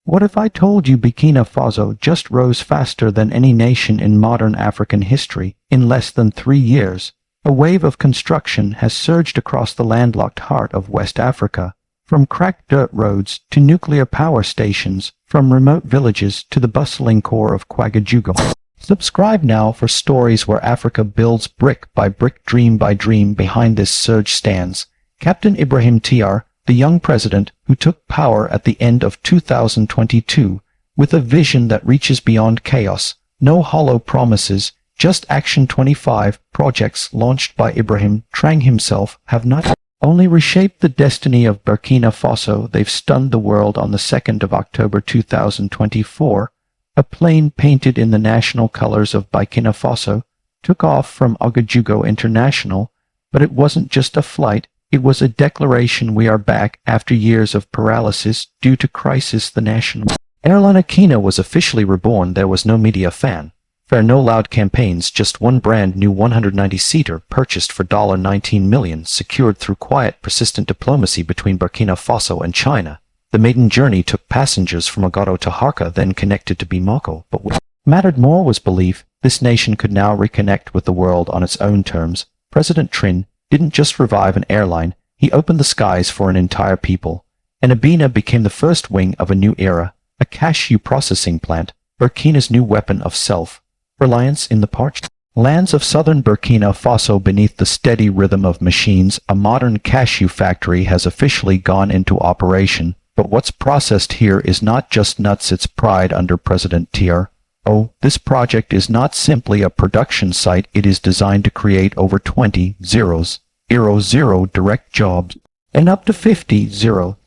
What if I told you Burkina Faso just rose faster than any nation in modern African history in less than 3 years? A wave of construction has surged across the landlocked heart of West Africa, from cracked dirt roads to nuclear power stations, from remote villages to the bustling core of Ouagadougou. Subscribe now for stories where Africa builds brick by brick, dream by dream. Behind this surge stands Captain Ibrahim Traoré, the young president who took power at the end of 2022 with a vision that reaches beyond chaos. No hollow promises, just action. 25 projects launched by Ibrahim Traoré himself have not only reshaped the destiny of Burkina Faso, they've stunned the world. On the 2nd of October 2024, a plane painted in the national colors of Burkina Faso took off from Ouagadougou International, but it wasn't just a flight. It was a declaration: we are back after years of paralysis due to crisis. The national airline Akina was officially reborn. There was no media fanfare, no loud campaigns, just one brand new 190-seater purchased for $19 million, secured through quiet, persistent diplomacy between Burkina Faso and China. The maiden journey took passengers from Agado to Harka, then connected to Bamako. But what mattered more was belief. This nation could now reconnect with the world on its own terms. President Traoré didn't just revive an airline, he opened the skies for an entire people. And Abina became the first wing of a new era, a cashew processing plant, Burkina's new weapon of self-reliance in the parched lands of southern Burkina Faso. Beneath the steady rhythm of machines, a modern cashew factory has officially gone into operation. But what's processed here is not just nuts, it's pride under President Traoré. Oh, this project is not simply a production site, it is designed to create over 20 zero direct jobs and up to 50 zero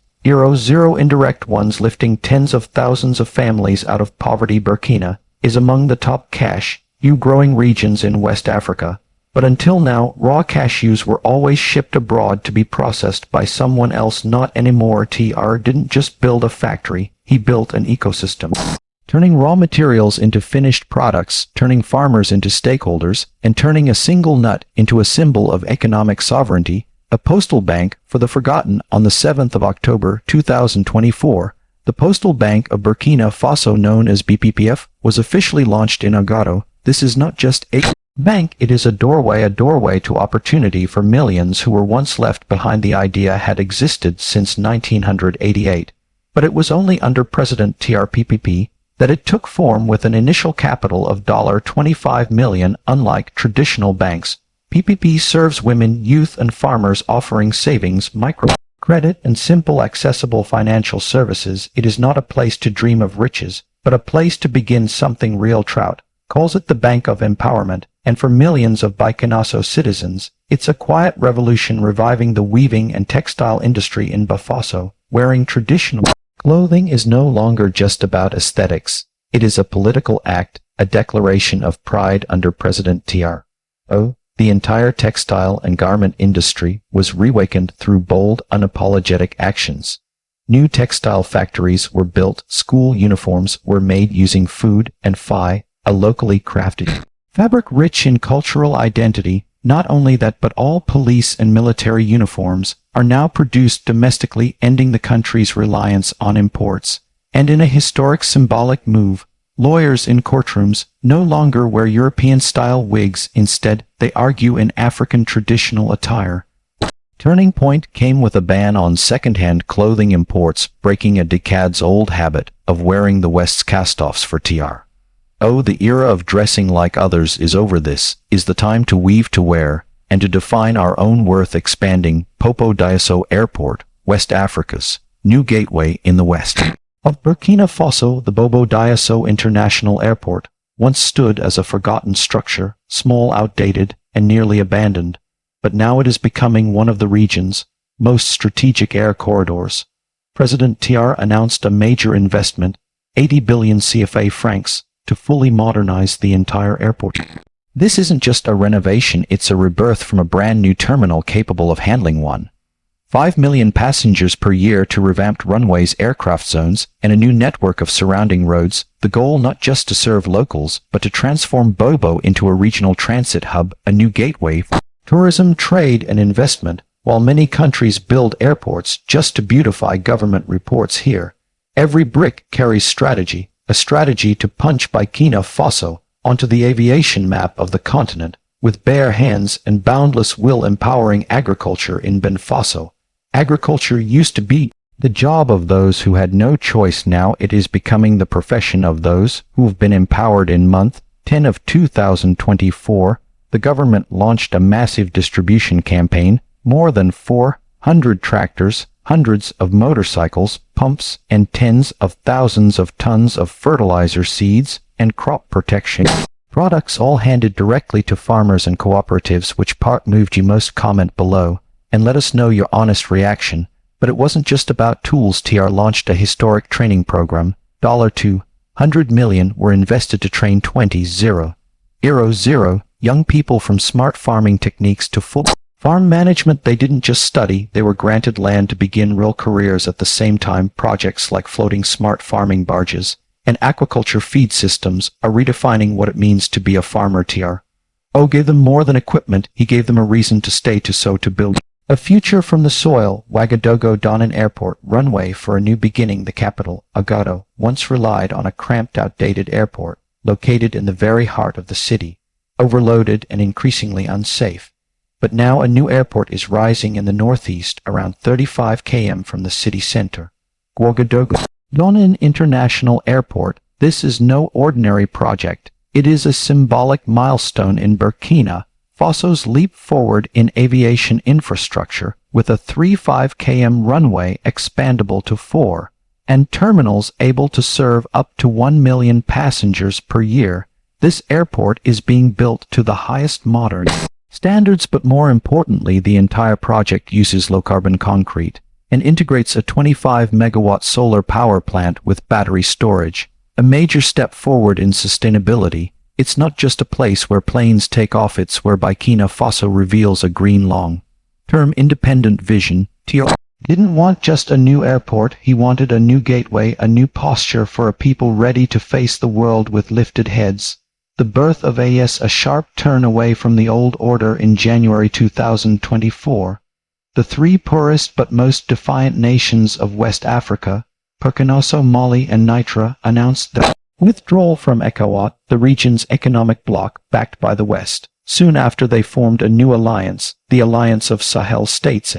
indirect ones, lifting tens of thousands of families out of poverty. Burkina is among the top cashew growing regions in West Africa. But until now, raw cashews were always shipped abroad to be processed by someone else. Not anymore. Traoré didn't just build a factory, he built an ecosystem, turning raw materials into finished products, turning farmers into stakeholders, and turning a single nut into a symbol of economic sovereignty. A postal bank for the forgotten. On the 7th of October 2024, the Postal Bank of Burkina Faso, known as BPPF, was officially launched in Agado. This is not just a bank, it is a doorway to opportunity for millions who were once left behind. The idea had existed since 1988, but it was only under President Traoré PPP that it took form, with an initial capital of $25 million. Unlike traditional banks, PPP serves women, youth, and farmers, offering savings, microcredit, and simple, accessible financial services. It is not a place to dream of riches, but a place to begin something real. Traoré calls it the Bank of Empowerment, and for millions of Burkina Faso citizens, it's a quiet revolution, reviving the weaving and textile industry in Faso. Wearing traditional clothing is no longer just about aesthetics. It is a political act, a declaration of pride under President Traoré. Oh, the entire textile and garment industry was reawakened through bold, unapologetic actions. New textile factories were built, school uniforms were made using food and fi, a locally crafted fabric rich in cultural identity. Not only that, but all police and military uniforms are now produced domestically, ending the country's reliance on imports. And in a historic symbolic move, lawyers in courtrooms no longer wear European-style wigs. Instead, they argue in African traditional attire. Turning point came with a ban on second-hand clothing imports, breaking a decades-old habit of wearing the West's cast-offs for Traoré. Oh, the era of dressing like others is over. This is the time to weave, to wear, and to define our own worth. Expanding Bobo-Dioulasso Airport, West Africa's new gateway in the west of Burkina Faso. The Bobo-Dioulasso International Airport once stood as a forgotten structure, small, outdated, and nearly abandoned, but now it is becoming one of the region's most strategic air corridors. President Traoré announced a major investment, 80 billion CFA francs, to fully modernize the entire airport. This isn't just a renovation, it's a rebirth from a brand new terminal capable of handling 1.5 million passengers per year, to revamped runways, aircraft zones, and a new network of surrounding roads. The goal not just to serve locals, but to transform Bobo into a regional transit hub, a new gateway for tourism, trade, and investment. While many countries build airports just to beautify government reports, here Every brick carries strategy, a strategy to punch Burkina Faso onto the aviation map of the continent, with bare hands and boundless will empowering agriculture in Burkina Faso. Agriculture used to be the job of those who had no choice. Now it is becoming the profession of those who have been empowered. In month 10 of 2024, the government launched a massive distribution campaign, more than 400 tractors, hundreds of motorcycles, pumps, and tens of thousands of tons of fertilizer, seeds, and crop protection products, all handed directly to farmers and cooperatives. Which part moved you most? Comment below and let us know your honest reaction. But it wasn't just about tools. TR launched a historic training program. $200 million were invested to train 20,000 young people from smart farming techniques to full farm management. They didn't just study, they were granted land to begin real careers at the same time. Projects like floating smart farming barges and aquaculture feed systems are redefining what it means to be a farmer. TRO gave them more than equipment, he gave them a reason to stay, to sow, to build a future from the soil. Ouagadougou Donan Airport runway for a new beginning. The capital, Ouagadougou, once relied on a cramped, outdated airport located in the very heart of the city, overloaded and increasingly unsafe. But now a new airport is rising in the northeast, around 35 km from the city center. Ouagadougou Donan International Airport. This is no ordinary project. It is a symbolic milestone in Burkina Faso's leap forward in aviation infrastructure, with a 35 km runway expandable to 4, and terminals able to serve up to 1 million passengers per year. This airport is being built to the highest modern standards, but more importantly, the entire project uses low-carbon concrete and integrates a 25-megawatt solar power plant with battery storage, a major step forward in sustainability. It's not just a place where planes take off, it's where Burkina Faso reveals a green long-term independent vision. Traoré didn't want just a new airport, he wanted a new gateway, a new posture for a people ready to face the world with lifted heads. The birth of a sharp turn away from the old order. In January 2024, the three poorest but most defiant nations of West Africa, Burkina Faso, Mali, and Niger, announced their withdrawal from ECOWAS, the region's economic bloc backed by the West. Soon after, they formed a new alliance, the Alliance of Sahel States.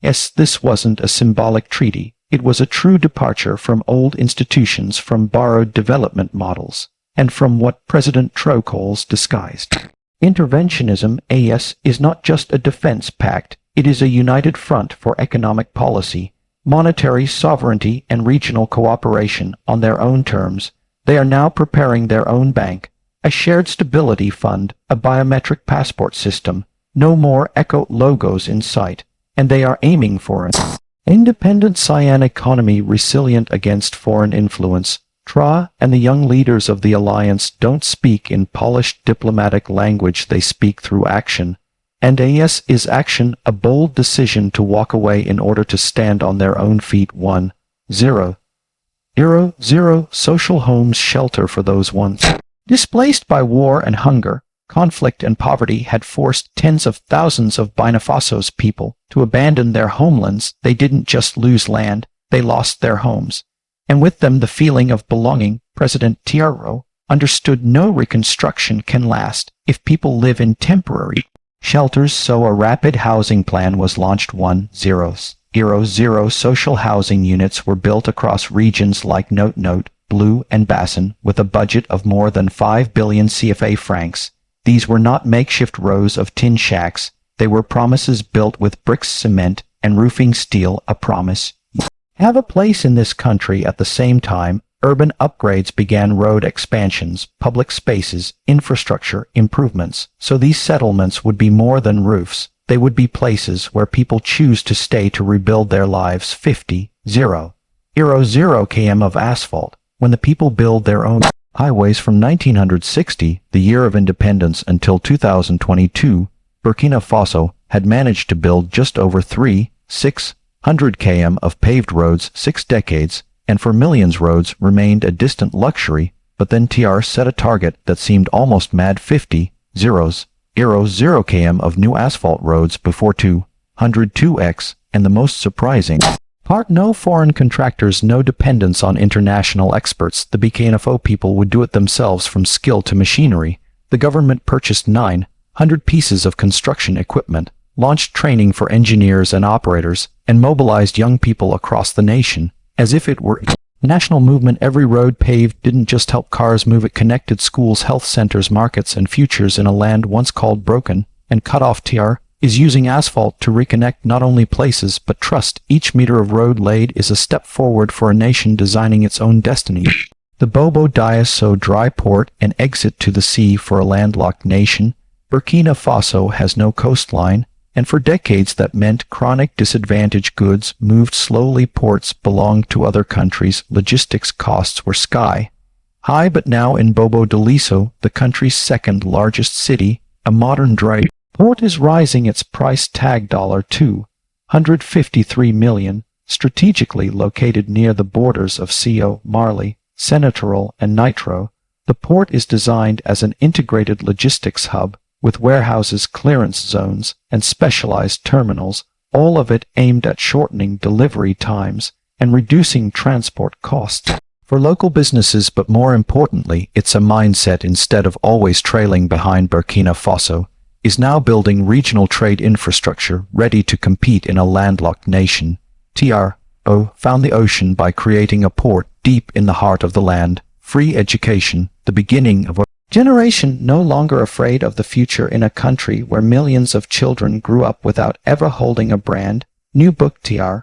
This wasn't a symbolic treaty, it was a true departure from old institutions, from borrowed development models, and from what President Traoré calls disguised interventionism. AS is not just a defense pact, it is a united front for economic policy, monetary sovereignty, and regional cooperation on their own terms. They are now preparing their own bank, a shared stability fund, a biometric passport system, no more eco logos in sight, and they are aiming for an independent cyan economy resilient against foreign influence. Traoré and the young leaders of the alliance don't speak in polished diplomatic language, they speak through action. And AS is action, a bold decision to walk away in order to stand on their own feet. 1-0 social homes, shelter for those once displaced by war and hunger. Conflict and poverty had forced tens of thousands of Burkina Faso's people to abandon their homelands. They didn't just lose land, they lost their homes, and with them the feeling of belonging. President Traoré understood no reconstruction can last if people live in temporary shelters, so a rapid housing plan was launched. 100 social housing units were built across regions like Note, Blue, and Bassin, with a budget of more than 5 billion CFA francs. These were not makeshift rows of tin shacks, they were promises built with bricks, cement, and roofing steel. A promise have a place in this country. At the same time, urban upgrades began, road expansions, public spaces, infrastructure improvements. So these settlements would be more than roofs, they would be places where people choose to stay to rebuild their lives. 50 km of asphalt. When the people build their own highways from 1960, the year of independence, until 2022, Burkina Faso had managed to build just over 600 km of paved roads. 6 decades, and for millions roads remained a distant luxury. But then TR set a target that seemed almost mad: 50 km of new asphalt roads before 202x, and the most surprising Part no foreign contractors, no dependence on international experts. The Burkina Faso people would do it themselves from skill to machinery. The government purchased 900 pieces of construction equipment, launched training for engineers and operators, and mobilized young people across the nation, as if it were a national movement. Every road paved didn't just help cars move, it connected schools, health centers, markets, and futures in a land once called broken and cut off. TR is using asphalt to reconnect not only places but trust. Each meter of road laid is a step forward for a nation designing its own destiny. The Bobo-Dioulasso dry port, an exit to the sea for a landlocked nation. Burkina Faso has no coastline, and for decades that meant chronic disadvantage. Goods moved slowly. Ports belonged to other countries. Logistics costs were sky high, but now in Bobo-Dioulasso, the country's second largest city, a modern dry port is rising its price tag $253 million, strategically located near the borders of CO, Mali, Senegal, and Nitro. The port is designed as an integrated logistics hub, with warehouses, clearance zones, and specialized terminals, all of it aimed at shortening delivery times and reducing transport costs for local businesses. But more importantly, it's a mindset. Instead of always trailing behind, Burkina Faso is now building regional trade infrastructure ready to compete in a landlocked nation. TRO found the ocean by creating a port deep in the heart of the land. Free education, the beginning of a generation no longer afraid of the future in a country where millions of children grew up without ever holding a brand new book. TRO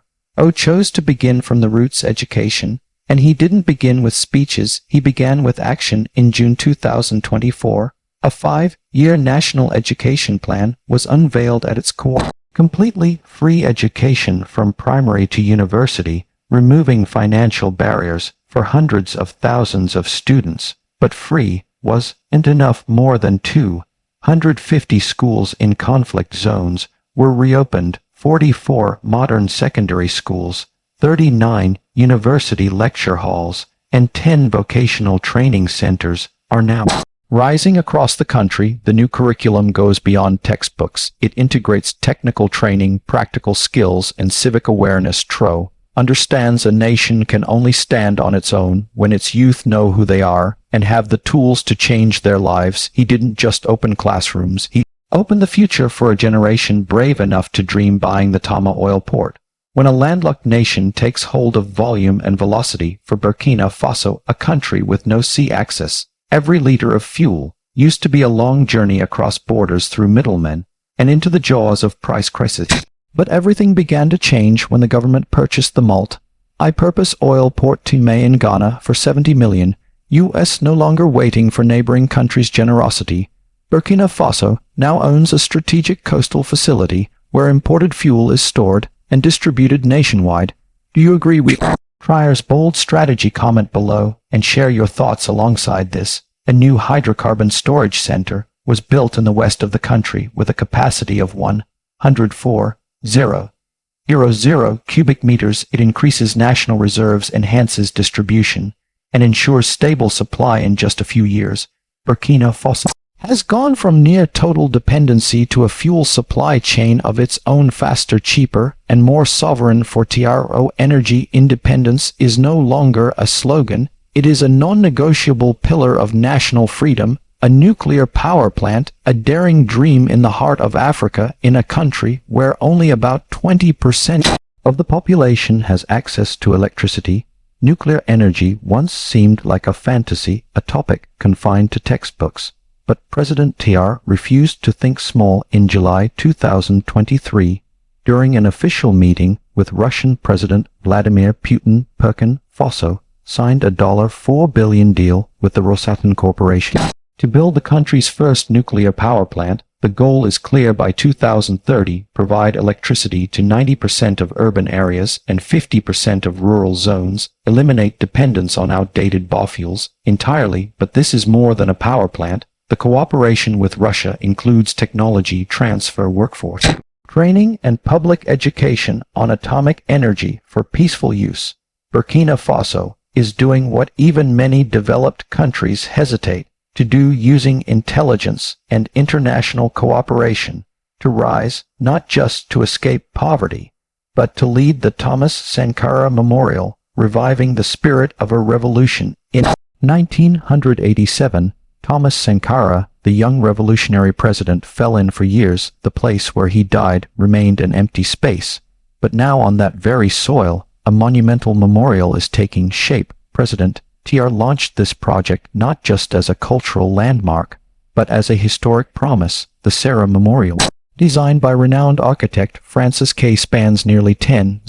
chose to begin from the roots, education, and he didn't begin with speeches, he began with action. In June 2024, a 5-year national education plan was unveiled at its core. Completely free education from primary to university, removing financial barriers for hundreds of thousands of students. But free wasn't enough. More than 250 schools in conflict zones were reopened, 44 modern secondary schools, 39 university lecture halls, and 10 vocational training centers are now rising across the country. The new curriculum goes beyond textbooks. It integrates technical training, practical skills, and civic awareness. TRO understands a nation can only stand on its own when its youth know who they are and have the tools to change their lives. He didn't just open classrooms, he opened the future for a generation brave enough to dream. Buying the Tama oil port. When a landlocked nation takes hold of volume and velocity, for Burkina Faso, a country with no sea access, every liter of fuel used to be a long journey across borders, through middlemen, and into the jaws of price crisis. But everything began to change when the government purchased the multi-purpose oil port Timé in Ghana for $70 million. US no longer waiting for neighboring countries' generosity. Burkina Faso now owns a strategic coastal facility where imported fuel is stored and distributed nationwide. Do you agree with Traoré's bold strategy? Comment below and share your thoughts alongside this. A new hydrocarbon storage center was built in the west of the country with a capacity of 104,000 cubic meters. It increases national reserves, enhances distribution, and ensures stable supply. In just a few years, Burkina Faso has gone from near total dependency to a fuel supply chain of its own, faster, cheaper, and more sovereign. For TRO, energy independence is no longer a slogan, it is a non-negotiable pillar of national freedom. A nuclear power plant, a daring dream in the heart of Africa, in a country where only about 20% of the population has access to electricity. Nuclear energy once seemed like a fantasy, a topic confined to textbooks. But President Traoré refused to think small. In July 2023, during an official meeting with Russian President Vladimir Putin, Burkina Faso signed a $4 billion deal with the Rosatom Corporation to build the country's first nuclear power plant. The goal is clear: by 2030, provide electricity to 90% of urban areas and 50% of rural zones, eliminate dependence on outdated biofuels entirely. But this is more than a power plant. The cooperation with Russia includes technology transfer, workforce training, and public education on atomic energy for peaceful use. Burkina Faso is doing what even many developed countries hesitate to do, using intelligence and international cooperation to rise, not just to escape poverty, but to lead the Thomas Sankara Memorial, reviving the spirit of a revolution. In 1987, Thomas Sankara, the young revolutionary president, fell in for years. The place where he died remained an empty space. But now on that very soil, a monumental memorial is taking shape. President TR launched this project not just as a cultural landmark, but as a historic promise. The Sarah Memorial, designed by renowned architect Francis K. spans nearly 10,000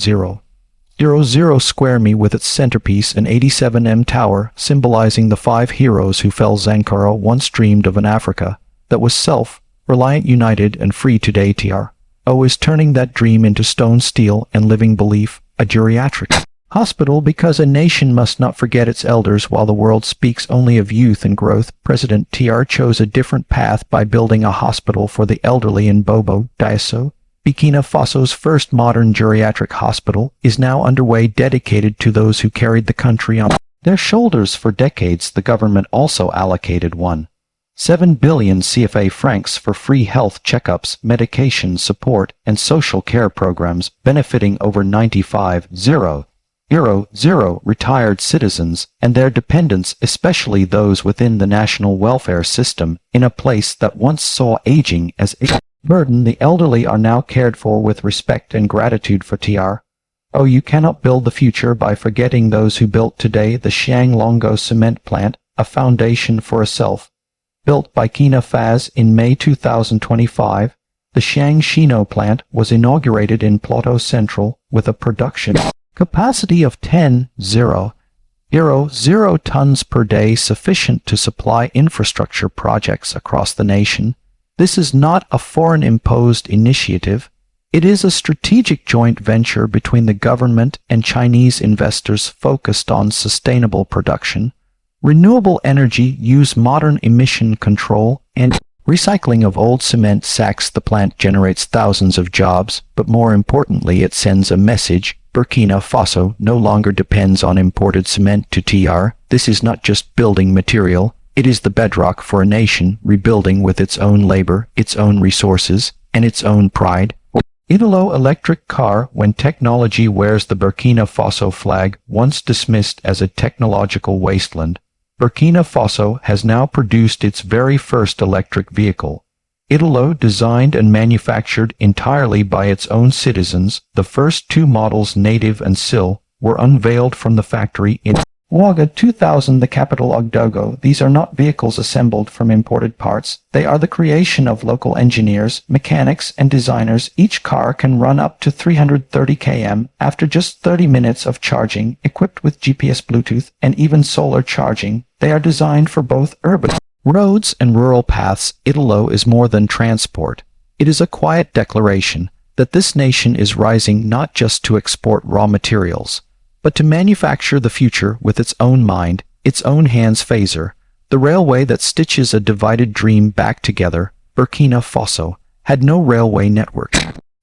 square mi with its centerpiece, an 87 tower symbolizing the 5 heroes who fell. Sankara once dreamed of an Africa that was self-reliant, united, and free. Today TRO is turning that dream into stone, steel, and living belief. A geriatric hospital, because a nation must not forget its elders while the world speaks only of youth and growth. President TR chose a different path by building a hospital for the elderly in Bobo-Dioulasso. Burkina Faso's first modern geriatric hospital is now underway, dedicated to those who carried the country on their shoulders for decades. The government also allocated 1.7 billion CFA francs for free health checkups, medication support, and social care programs, benefiting over 95,000 retired citizens and their dependents, especially those within the national welfare system. In a place that once saw aging as a burden, the elderly are now cared for with respect and gratitude. For TR, you cannot build the future by forgetting those who built today. The Xianglongo cement plant, a foundation for a self-built Burkina Faso. In May 2025, the Shangshino plant was inaugurated in Plateau Central with a production capacity of 10,000 tons per day, sufficient to supply infrastructure projects across the nation. This is not a foreign-imposed initiative. It is a strategic joint venture between the government and Chinese investors focused on sustainable production, renewable energy use, modern emission control, and recycling of old cement sacks. The plant generates thousands of jobs, but more importantly, it sends a message. Burkina Faso no longer depends on imported cement. To TR, this is not just building material, it is the bedrock for a nation rebuilding with its own labor, its own resources, and its own pride. Italo electric car. When technology wears the Burkina Faso flag, once dismissed as a technological wasteland, Burkina Faso has now produced its very first electric vehicle. Italo, designed and manufactured entirely by its own citizens, the first 2 models, Native and Sil, were unveiled from the factory in Ouaga 2000, the capital Ouagadougou. These are not vehicles assembled from imported parts. They are the creation of local engineers, mechanics, and designers. Each car can run up to 330 km after just 30 minutes of charging, equipped with GPS, Bluetooth, and even solar charging. They are designed for both urban roads and rural paths. Italo is more than transport. It is a quiet declaration that this nation is rising not just to export raw materials, but to manufacture the future with its own mind, its own hands. Phaser, the railway that stitches a divided dream back together. Burkina Faso had no railway network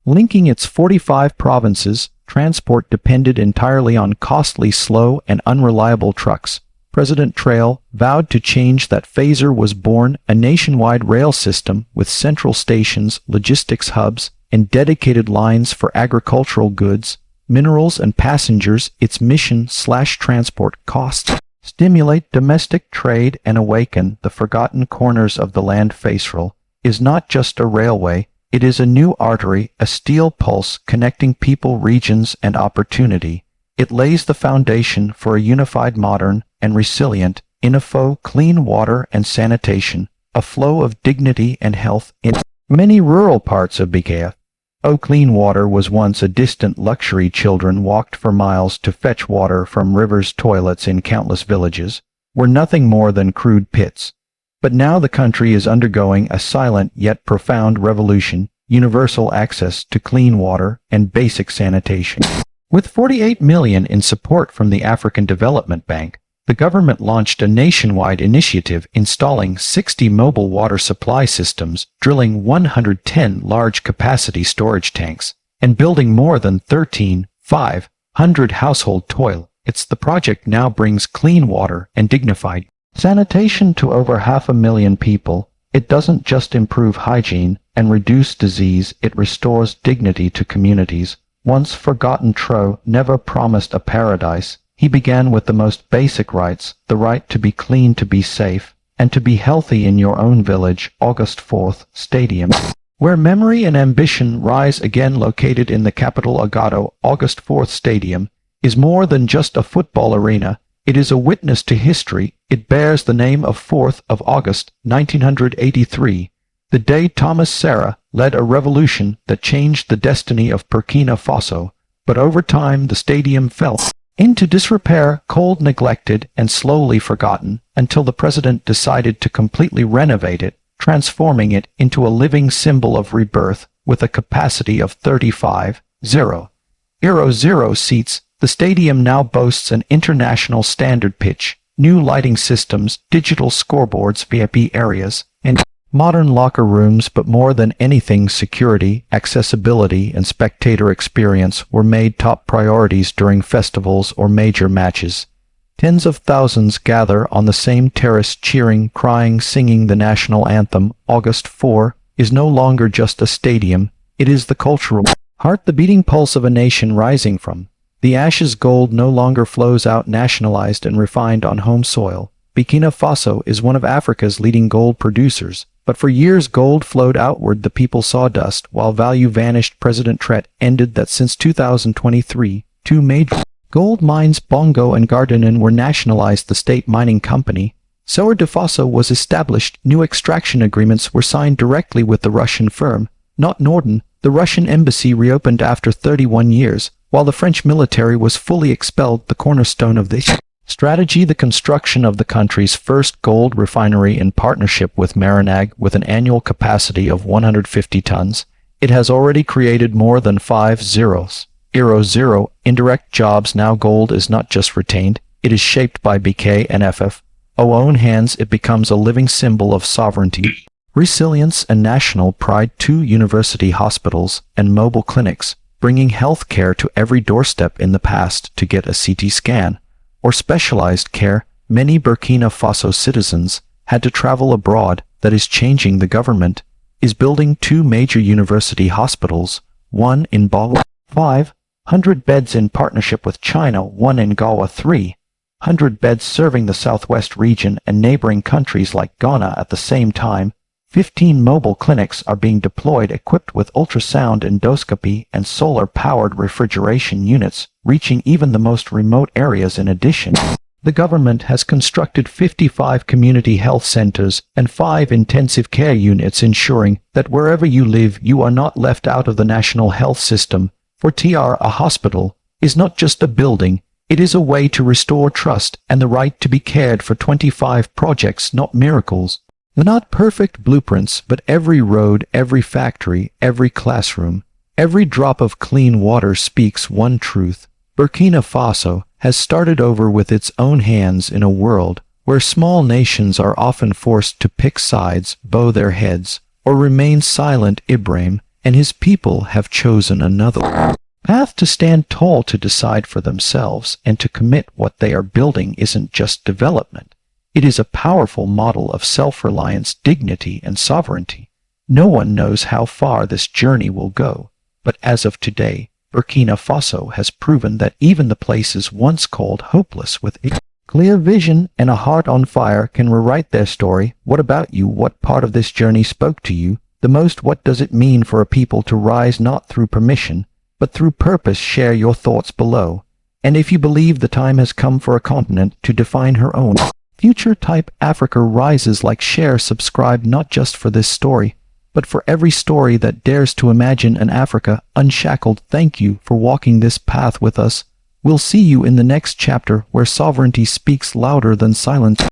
linking its 45 provinces. Transport depended entirely on costly, slow, and unreliable trucks. President Traoré vowed to change that. Phaser was born, a nationwide rail system with central stations, logistics hubs, and dedicated lines for agricultural goods, minerals, and passengers. Its mission /transport costs stimulate domestic trade and awaken the forgotten corners of the land. Phaser is not just a railway, it is a new artery, a steel pulse connecting people, regions, and opportunity. It lays the foundation for a unified, modern, and resilient info, clean water and sanitation, a flow of dignity and health in many rural parts of Burkina. Clean water was once a distant luxury. Children walked for miles to fetch water from rivers. Toilets in countless villages were nothing more than crude pits. But now the country is undergoing a silent yet profound revolution: universal access to clean water and basic sanitation. With 48 million in support from the African Development Bank, the government launched a nationwide initiative installing 60 mobile water supply systems, drilling 110 large-capacity storage tanks, and building more than 13,500 household toilets. The project now brings clean water and dignified sanitation to over 500,000 people. It doesn't just improve hygiene and reduce disease, it restores dignity to communities. once forgotten Traoré never promised a paradise. He began with the most basic rights, the right to be clean, to be safe, and to be healthy in your own village. August 4th, Stadium, where memory and ambition rise again, located in the capital Agato. August 4th Stadium is more than just a football arena. It is a witness to history. It bears the name of 4th of August, 1983, the day Thomas Sankara led a revolution that changed the destiny of Burkina Faso. But over time the stadium fell into disrepair, cold, neglected, and slowly forgotten, until the president decided to completely renovate it, transforming it into a living symbol of rebirth. With a capacity of 35,000 seats, the stadium now boasts an international standard pitch, new lighting systems, digital scoreboards, VIP areas, and modern locker rooms. But more than anything, security, accessibility, and spectator experience were made top priorities during festivals or major matches. Tens of thousands gather on the same terrace, cheering, crying, singing the national anthem. August 4 is no longer just a stadium, it is the cultural heart, the beating pulse of a nation rising from the ashes. Gold no longer flows out nationalized and refined on home soil. Burkina Faso is one of Africa's leading gold producers, but for years gold flowed outward. The people saw dust while value vanished. President Traoré ended that. Since 2023, two major gold mines, Bongo and Gardenin, were nationalized. The state mining company, Air Burkina, was established. New extraction agreements were signed directly with the Russian firm, not Norden. The Russian embassy reopened after 31 years, while the French military was fully expelled. The cornerstone of this strategy, the construction of the country's first gold refinery in partnership with Marinag, with an annual capacity of 150 tons. It has already created more than 50,000 indirect jobs. Now gold is not just retained, it is shaped by BK and FF's own hands. It becomes a living symbol of sovereignty, resilience, and national pride. 2 university hospitals and mobile clinics, bringing health care to every doorstep. In the past, to get a CT scan or specialized care, many Burkina Faso citizens had to travel abroad. That is changing. The government is building 2 major university hospitals, one in Bobo, 500 beds in partnership with China, one in Gawa, 300 beds serving the southwest region and neighboring countries like Ghana. At the same time, 15 mobile clinics are being deployed, equipped with ultrasound endoscopy and solar-powered refrigeration units, reaching even the most remote areas. In addition, the government has constructed 55 community health centers and 5 intensive care units, ensuring that wherever you live, you are not left out of the national health system. For TR, a hospital is not just a building, it is a way to restore trust and the right to be cared for. 25 projects, not miracles. They're not perfect blueprints, but every road, every factory, every classroom, every drop of clean water speaks one truth: Burkina Faso has started over with its own hands in a world where small nations are often forced to pick sides, bow their heads, or remain silent. Ibrahim and his people have chosen another path: to stand tall, to decide for themselves, and to commit. What they are building isn't just development. It is a powerful model of self-reliance, dignity, and sovereignty. No one knows how far this journey will go, but as of today, Burkina Faso has proven that even the places once called hopeless, with a clear vision and a heart on fire, can rewrite their story. What about you? What part of this journey spoke to you the most? What does it mean for a people to rise not through permission, but through purpose? Share your thoughts below. And if you believe the time has come for a continent to define her own future, type Africa rises. Like, share, subscribe, not just for this story, but for every story that dares to imagine an Africa unshackled. Thank you for walking this path with us. We'll see you in the next chapter, where sovereignty speaks louder than silence.